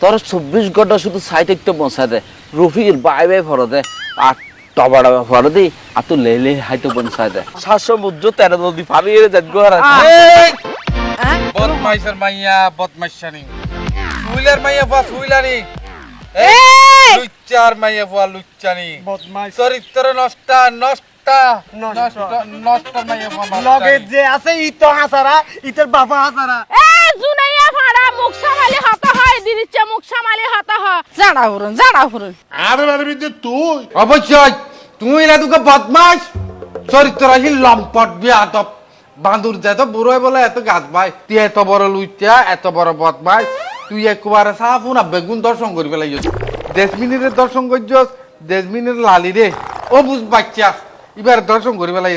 তোর 24 ঘন্টা শুধু সাইট একটা বসা দে রফিকের বাই বাই ফর দে আর টবাড়া ফর দি আর তো লেলে হাইতো বনসা দে 700 মুদ্র 13 নদী ফারিয়ে যাত গোরা বদমাইশের মাইয়া বদমাইশানি সুইলার মাইয়া বা সুইলানি লুচ্চার মাইয়া বা লুচ্চানি বদমাইশ চরিত্র নষ্ট মাইয়া বা লগে যে আছে ই তো হাসারা ইতর বাবা হাসারা জুনাইয়া ফাড়া মুখ সামালি হতা হয় দিদিচ্ছে মুখ সামালি হতা হয় জাড়া ফুরুন আরে আরে বিদ্যে তুই অবশ্যই তুই না তোকে বদমাইশ চরিত্রহীন লম্পট বিয়াদব বান্দুর যা তো বুড়ো বলে এত গাছ ভাই তুই এত বড় লুইচা এত বড় বদমাইশ তুই একবারে সাফ না বেগুন দর্শন করি পেলাই জেসমিনের দর্শন করছস জেসমিনের লালি রে ও বুঝ বাচ্চা এবার দর্শন করি পেলাই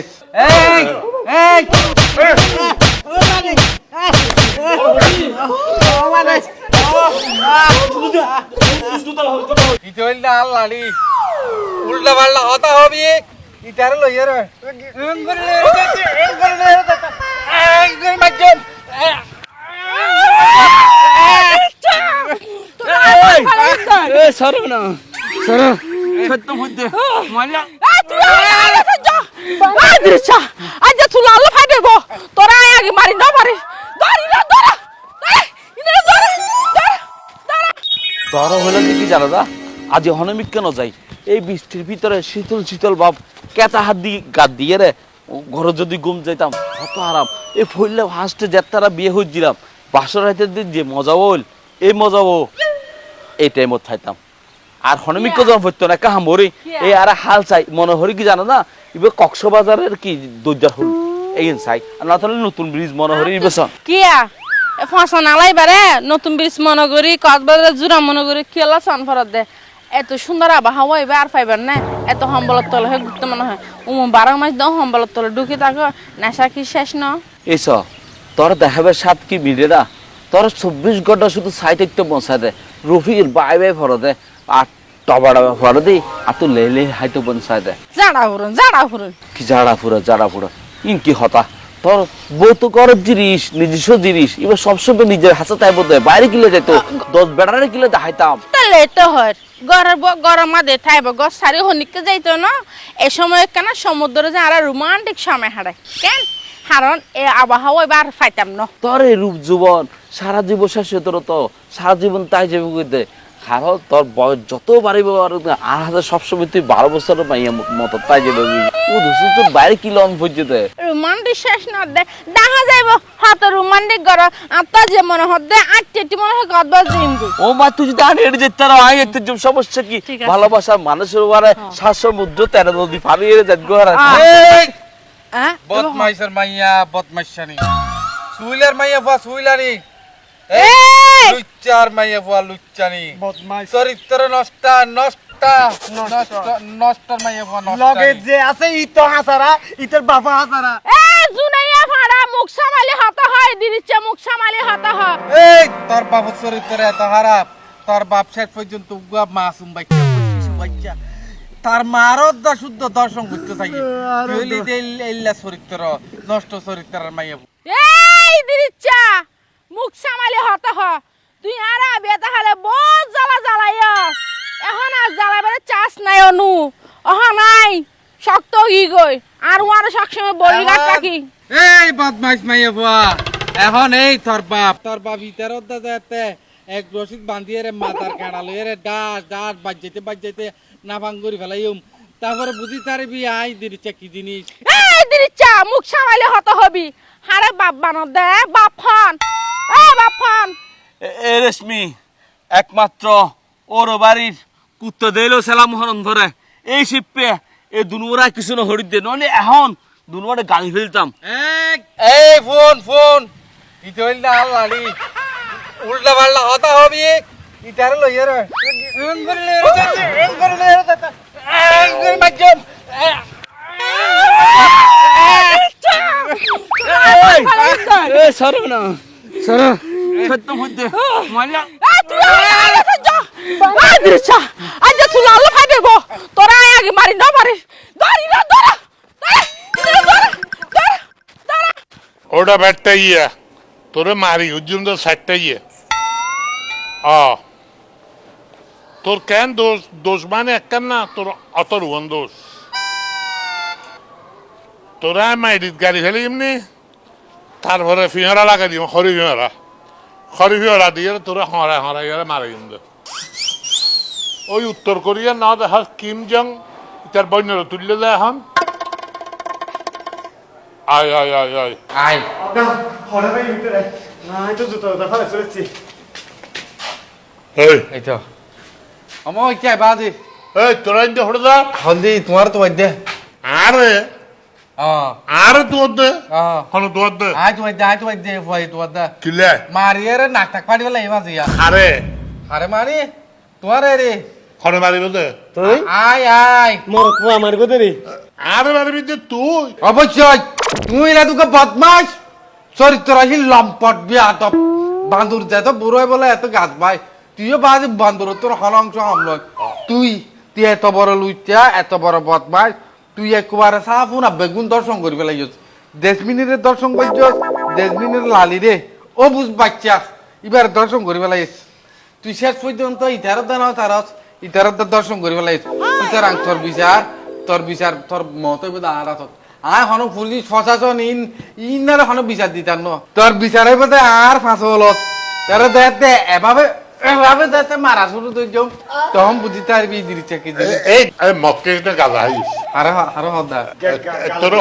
লালি উল্টা পাল্টা হতা হবি ইটারে লইয়া রে সরো না সরো সত্য বুদ্ধি মাল্লা দিদিচ্ছা আজ তুই লাল ফাইটে গো তোরা আগে মারি না ধরি না ধরা তোর হলো কি জানো দা আজ হনমিক কেন যাই এই বৃষ্টির ভিতরে শীতল শীতল ভাব কেতা হাত দিয়ে গাদ দিয়ে রে ঘরে যদি ঘুম যাইতাম কত আরাম এই ফইলে ফার্স্টে যাত্রা বিয়ে হইছিলাম বাসর রাইতের দিন যে মজা হল এই মজা ও এই টাইমত খাইতাম আর হনমিক যখন হইতো না কাহাম হরি এই আর হাল চাই মনে হরি কি জানো না এবার কক্সবাজারের কি দৈজার হল এই চাই আর না তাহলে নতুন ব্রিজ মনে হরি বেসন কিয়া ফসন আলাইবারে নতুন ব্রিজ মনে করি কক্সবাজার জুরা মনে করি খেলা সনফরত দে এত সুন্দর আবহাওয়া এবার আর পাইবার না এত সম্বলত তলে হয় ঘুরতে মনে হয় 12 মাস দাও সম্বলত তলে ঢুকে থাকো নেশা কি শেষ ন এইস তোর দেখাবে সাত কি মিলে না তোর 24 ঘন্টা শুধু সাইট একটা বসা দে রফিকের বাই বাই ফর দে আর টবাড়া ফর দি আর তো লেলে হাইতো বনসা দে জাড়া ফুরুন কি জাড়া ফুরা ইন কি হতা তোর বউ তো করব জিনিস নিজস্ব জিনিস এবার সবসময় নিজের হাতে তাই বোধ বাইরে কিলে যেত 10 বেড়ারে কিলে দেখাইতাম তাহলে তো হয় গরম মাদে থাইব গছ সারি হনিকে যাইতো না এই সময় কেন সমুদ্রে যে আর রোমান্টিক সময় হারায় কেন কারণ এই আবহাওয়া এবার ফাইতাম না তোর এই রূপ জীবন সারা জীবন শেষ হতো তো সারা জীবন তাই যাবে কইতে কারণ তোর বয়স যত বাড়িবে আর হাতে সবসময় তুই 12 বছরের মাইয়া মতো তাই যাবে ও দুসু তোর বাইরে কি লন পর্যতে রোমান্টিক শেষ না দে দেখা যাইব হাত রোমান্টিক গর আত্মা যে মনে হদে আটটি মনে হয় কতবার জিমবু ও মা তুই যদি আনি এড়ে যেতে না আই এতে সমস্যা কি ভালোবাসা মানুষের উপরে 700 মুদ্র 13 নদী ফারিয়ে যাত গোরা বদমাইশের মাইয়া বদমাইশানি সুইলার মাইয়া বা সুইলানি লুচ্চার মাইয়া বা লুচ্চানি বদমাইশ চরিত্র নষ্ট মাইয়া বা লগে যে আছে ই তো হাসারা ইতর বাবা হাসারা জুনাইয়া ফাড়া মুখ সামালি হতা হয় দিদিচ্ছে মুখ সামালি হতা হয় এই তোর বাবু চরিত্র এত খারাপ তোর বাপ শেষ পর্যন্ত মাসুম বাচ্চা তার মারও শুদ্ধ দর্শন করতে থাকি চরিত্র নষ্ট চরিত্রের মাইয়া এই দিদিচ্ছা মুখ সামালি হতা হয় তুই আরা বেতা হলে বহুত জ্বালাইয়াস এখন আর জ্বালাবারে চাষ নাই অনু নাই শক্ত ই গই আর ওয়ার সবসময় বলি গাছটা কি এই বদমাইশ মাইয়া বুয়া এখন এই তোর বাপ ইতারত দাদাতে এক রশিদ বান্ধিয়ে রে মাথার কাঁড়া লইয়ে রে ডাস বাজতে না ভাঙ্গুরি ফেলাইম তারপরে বুঝি তারে বি আই দিরিচা কি জিনিস এই দিরিচা মুখ সামালি হত হবি হারে বাপ বানো দে বাপন এ রেশমি একমাত্র ওর বাড়ির কুত্তা দেলো সেলা মোহরন ধরে এই শিপে এই দুনুরা কিছু না হরি দে নলে এখন দুনুরা গালি ফেলতাম এই ফোন ইতে হইল না লালি উল্টা পাল্টা হতা হবি ইটারে লইয়া রে সরো না সরো সত্য বুদ্ধি মাল্লা আজ তুই লাল ফাইটে গো তোরা আগে মারি না ধরি না ধরা ওটা ব্যাটটা ইয়া তোরে মারি উজ্জুম তো সাইডটা ইয়ে তোর কেন দোষ দোষ মানে একখান না তোর অত রুহন দোষ তোরা মাইরিত গাড়ি ফেলি এমনি তারপরে ফিহরা লাগাই দিব খরি ফিহরা দিয়ে তোরা হরাই গেলে মারা কিন্তু ওই উত্তর কোরিয়া না দেখা কিম জং তার বন্যর তুললে যায় এখন আয় আয় আয় আয় আয় আব্বা হরে ভাই ভিতরে না এটা জুতো ফেলে চলেছি এই এই তো আমার কি বাজে এই তোরা ইন্দে হরে যা হলদি তোমার তো দে আরে আরে তোর দে আহ হলো তোর দে আয় তোমার দে ভাই তোমার দে কিলে মারিয়ে রে নাক টাক পাড়ি বলে এই মাঝে আরে আরে মারি তোমার রে খরে মারিব দে তুই আয় আয় মোর কো আমার গো দেরি আরে মারিবি যে তুই অবশ্যই তুই না তোকে বদমাস চরিত্রহীন লম্পট বিয়াদব বান্দুর যেত বুড়োয় বলে এত গাছ ভাই তুইও বাজে বান্দুর তোর হলংস হামলয় তুই এত বড় লুইটা এত বড় বদমাস তুই একবারে সাফু না বেগুন দর্শন করি পেলাইছ দেশমিনের দর্শন করছ দেশমিনের লালি রে ও বুঝ বাচ্চা এবার দর্শন করি পেলাইছ তুই শেষ পর্যন্ত ইতারত না তারস ইতারত দর্শন করি পেলাইছ তুই তোর বিচার তোর মত আর আয় হন পুলিশ প্রশাসন ইনার হন বিচার দিতার ন তোর বিচারের মধ্যে আর ফাঁস হল তারা দেখতে এভাবে দেখতে মারা শুরু তুই যাও তখন বুঝিতে পারবি দিচ্ছে কি এই মক্কে গাদা আইস আরো হদা তোর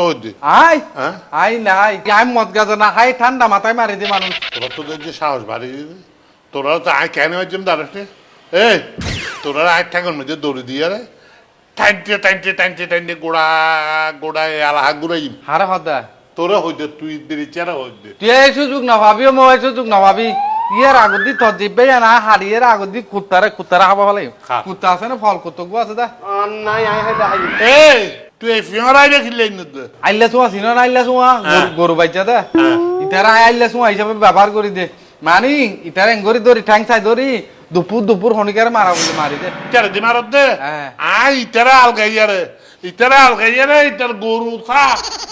হইতে আয় হ্যাঁ? আই নাই আই মদ গাজা না খাই ঠান্ডা মাথায় মারি দি মানুষ তোরা তোদের যে সাহস বাড়ি তোরা তো আয় কেন হয়েছে দাঁড়াস এই তোরা আয় ঠাকুর মধ্যে দৌড়ে দিয়ে রে টাইনতে গোড়া আলাহা ঘুরাই আরে হদা তোরা হইতে তুই দেরি চেরা হইতে তুই এই সুযোগ না ভাবি মই এই সুযোগ না ভাবি ইয়ার আগত দি তোর জিব্বে না হাড়িয়ের আগত দি কুত্তারা খাবা ভালো খা। কুত্তা আছে না ফল কুত্তকু আছে দা নাই আই হাই দাই এই তুই এই ফিহরাই দেখিলে আইলা চুয়া ছিল না আইলা চুয়া গরু বাচ্চা দা ইতারা আইলা চুয়া হিসাবে ব্যবহার করি দে মানি ইতারা এঙ্গরি ধরি ঠ্যাং চাই ধরি দুপুর হনিকারে মারা বলে মারি দে ইতারে দিমারত দে হ্যাঁ। আয় ইতারা আলগাইয়ারে ইতার গরু থা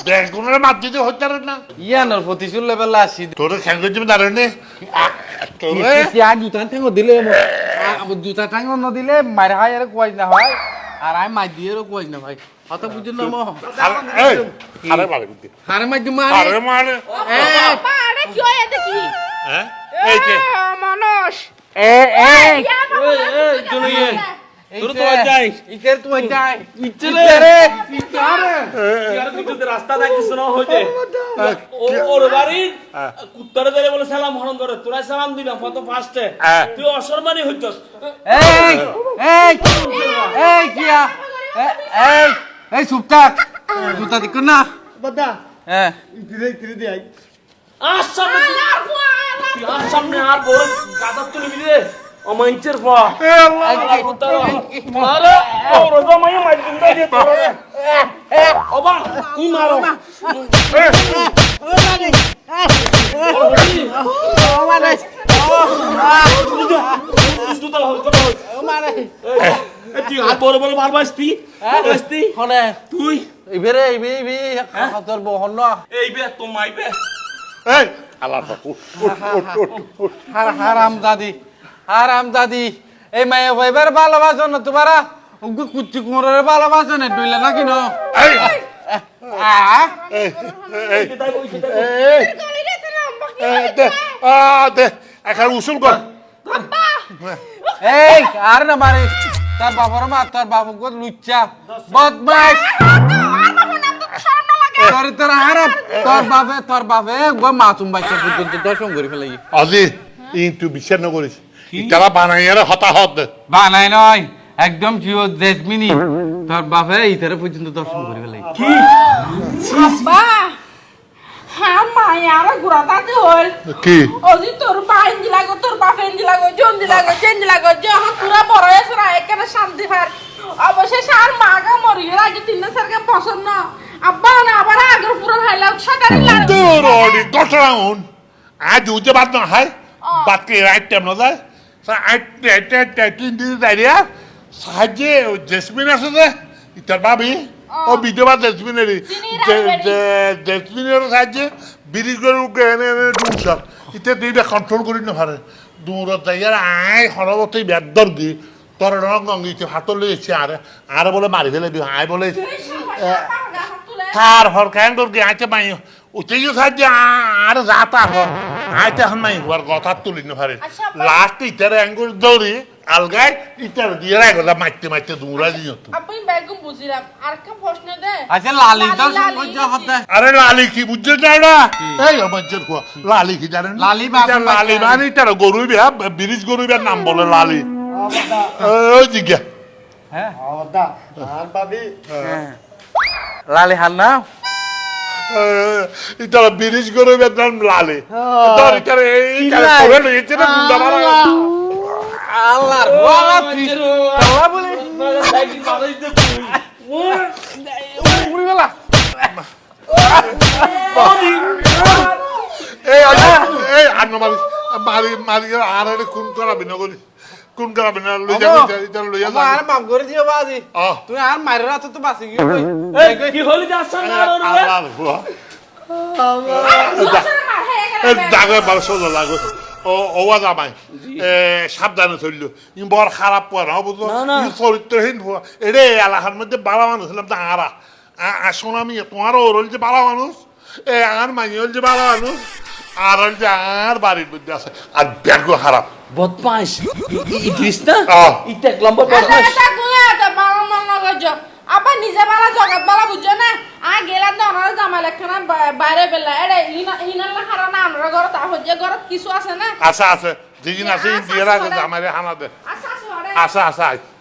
ব্যাংকুনের মাটিতে হইতে না ইয়ানোর প্রতিশোধ লেভেল আসি তোরে খেঙ্গে যাবে দাঁড়ানে তোরে জুতা ঠ্যাং দিলে জুতা ঠ্যাং ন দিলে মার হাই আর কোয়াই না হয় আর আমি মাই দিয়ে কোয়াই না ভাই হত বুঝুন না মো আরে মারে বুদ্ধি হারে মাই দি মারে আরে মারে বাবা আরে কি হয় এটা কি হ্যাঁ এই যে মানুষ তোর তো যাই ইকের তুই যাই ইচ্ছেরে রাস্তা দেখিস না হইতে ওর বাড়ি কুত্তারে ধরে বলে সালাম হরণ ধরে তোরা সালাম দিলাম কত ফাস্টে তুই অসম্মানী হইতস এই এই এই কিয়া এই এই সুপটাক জুতা দিক না বদা হ্যাঁ ইতিরে দি আই আর সামনে তুই আর সামনে আর বড় গাদা তুলি দিলে অমাইন্সের ফা আরে ওর জমাই মাই দিন দে তোরা ওবা তুই মারো তুই আর বড় বড় মার বাসতি হনে তুই ইবেরে ইবি তোর বহন না এই বে তো মাইবে এই আল্লাহ হারাম দাদি এই মায়ে ভাইবার ভালোবাসো না তোমারা উগু কুচ্চি কুমরের ভালোবাসো না ডুইলা না কিনো এই দে এখন উসুল কর এই আর না মারে তার বাবার মা তার বাবু কো লুচ্চা বদমাইশ তোর হারাম তোর বাপে গো মাসুম বাচ্চা পর্যন্ত দর্শন করে ফেলাই আজি তুই বিশ্বাস না করিস ইতারা বানাইয়ারে হতাহত বানাই নয় একদম জিও জেসমিনি তোর বাপে ইতারে পর্যন্ত দর্শন করে ফেলাই বাবা হ্যাঁ মায়ার গুড়া তাতে হল কি ওজি তোর বাইন দিলাগো তোর বাপেন দিলাগো জন দিলাগো চেন দিলাগো যখন পুরা বড় হয়েছে না এখানে শান্তি পার অবশেষে আর মাগা মরিয়ে আগে তিন সারকে পছন্দ আব্বা না আবার আগের পুরো হাইলাম সাকারি লাগে তোর অডি দশরাউন আজ উজে বাদ না হয় বাদ কে রাইট টাইম না যায় তুই দিদি দাঁড়িয়া সাহায্যে জেসমিন আছে যে ইতার ভাবি ও বিধবা জেসমিনেরই জেসমিনের সাহায্যে বিড়ি করে এনে ডুবসার ইতে দুইটা কন্ট্রোল করি না পারে দূরত যাইয়ার আয় হরবতই বেদর দি তোর গঙ্গিতে হাতর লইছে আর বলে মারি ফেলে দিও আয় বলে তার হর কেন তোর গে আইতে মাই উঠে গিয়ে খাইছে আর যা তার হর আইতে এখন মাই হওয়ার কথা তুলি না পারে লাস্ট ইটার অ্যাঙ্গুল দৌড়ি আলগায় ইটার দিয়ে রাখা মারতে মারতে দৌড়া দিও তো আপনি বেগম বুঝিলাম আর একটা প্রশ্ন দে আচ্ছা লালি তো সহ্য হতে আরে লালি কি বুঝছে না এই অবজ্জের খোয়া লালি কি জানেন লালি বাবু লালি মানে ইটার গরু বিয়া ব্রিজ গরু বিয়ার নাম বলে লালি ওই জিজ্ঞা দা আর বাবি লালি হার না ইতারা ব্রিজ গরু বিয়ার নাম লালি তোর ইতারে ইতারে করে লইছে না গুন্ডা মারা আল্লাহর বাবা তুই আল্লাহ বলে উড়ি গেলা এই আন্ন মারি মারি মারি আর কোন করাবি না গলি কোন করাবি না লই যাবি ইতারে লইয়া যা আর মাফ করে দিও বাজি তুই আর মাইরা রাত তো বাসি গিয়ে কি হলি যাচ্ছ না আল্লাহ হুয়া দাগে বার সোজা লাগো ও ওয়া জামাই সাবধানে চললো ই বড় খারাপ পড়া বুঝলো চরিত্রহীন এরে এলাকার মধ্যে বালা মানুষ হলাম তো আরা আসুন আমি তোমারও ওর যে বালা মানুষ আর মাই হল যে বালা মানুষ আর হল যে আর বাড়ির মধ্যে আছে আর ব্যাগ খারাপ বদমাইশ ইদ্রিস না আহ। ইটা এক লম্বা বদমাইশ এটা গুয়া এটা বাবা মন গজ আপা নিজে বালা জগত বালা বুঝছো না আ গেলাম তো আমার জামাই লেখানা বাইরে বেলা এটা ইনাল্লা হারানা আমরা ঘর তা হচ্ছে ঘর কিছু আছে না আছে আছে যেদিন আছে দিয়ে রাখে আমারে হানা দে আচ্ছা আচ্ছা আচ্ছা আচ্ছা